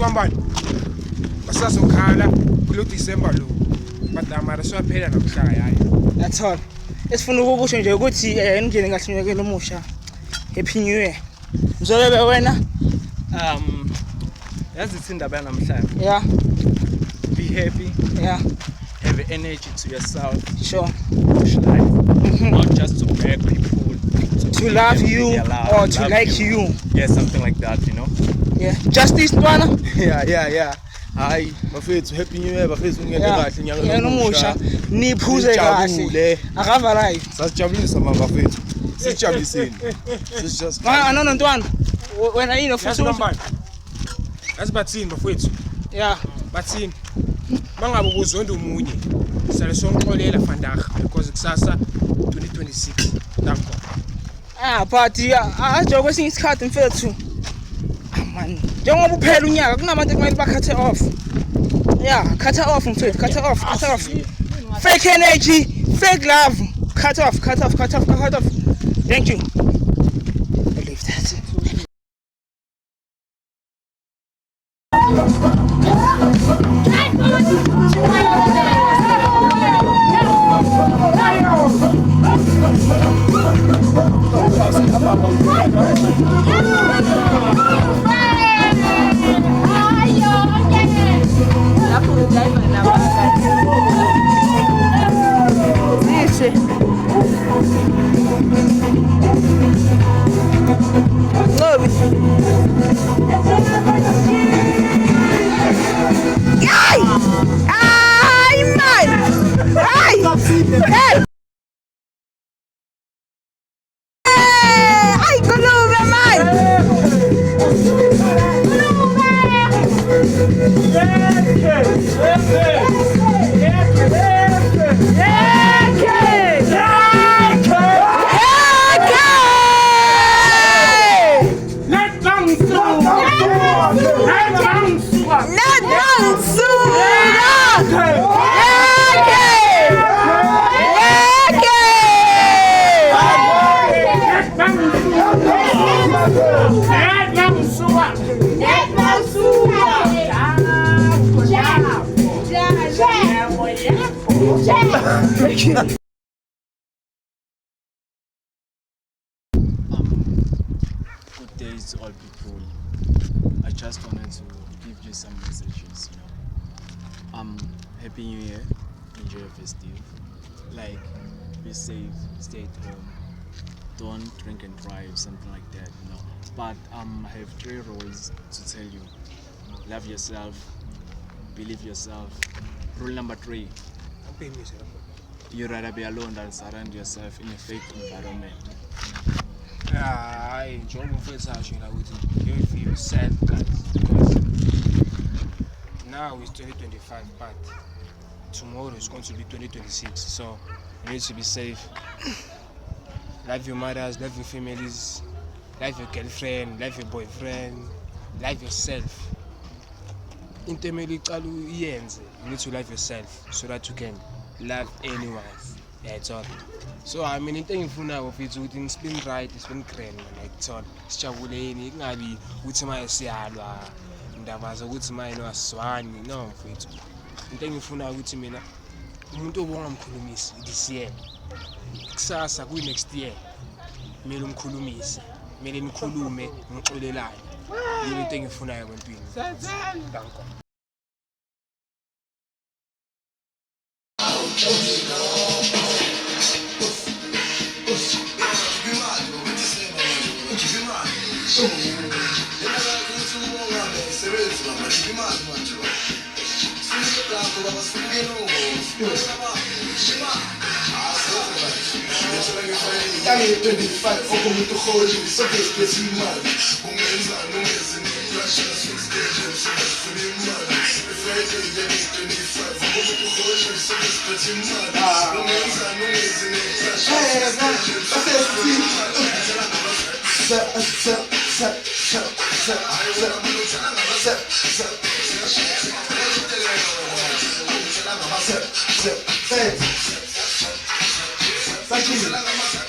bambani basazokhala kulo December lo but amara siyaphela namhlanje hayi That's all. Esifuna ukusho nje ukuthi endlini kahle nyakeni omusha. Happy New Year. Mzolebe wena? Yazi indaba yanamhlanje. Yeah. Be happy. Yeah. Have energy to yourself. Sure. Push life. Not just to beg people. To love you or to like you. Yeah, something like that, you know. Yeah. Justice Ntwana? Yeah. Hayi, bafethu happy new year bafethu ngeke kahle nyaka omusha. Niphuze kahle. Akavala live. Sasijabulisa mama bafethu. Sijabuliseni. Just Anona Ntwana. Wena yini ofisa bambani asibathini bafethu yeah bathini mangabe ukuzonda umunye sale sonxolela vandag because kusasa 2026 danko but ajo kwesinye isikhathi mfethu man njengoba uphela unyaka kunabantu ekumele bakhathe off yeah cut off mfethu cut off fake energy fake love cut off thank you I believe that Good days to all people. I just wanted to give you some messages, you know. Happy New Year, enjoy your festive. Like, be safe, stay at home. Don't drink and drive, something like that, you know. But I have 3 rules to tell you. Love yourself, believe yourself. Rule number 3. You'd rather be alone than surround yourself in a fake environment. hayi njengoba umfethu asho la ukuthi you feel sad guys because now it's 2025 but tomorrow is going to be 2026 so you need to be safe. Love your mothers, love your families, love your girlfriend, love your boyfriend, love yourself. Into emele uqala uyenze, you need to love yourself so that you can love anyone. That's all. So I mean into engifunako mfethu ukuthi in spin right, spin grand like all. Sijabuleni kungabi ukuthi manje siyalwa indaba zokuthi manje wasizwani no mfethu. Into engifuna ukuthi mina umuntu obongamkhulumisi this year. Kusasa ku next year. Kumele umkhulumise. Kumele nikhulume ngixolelane. Yini into engifunayo empilweni. Danko. Thank you.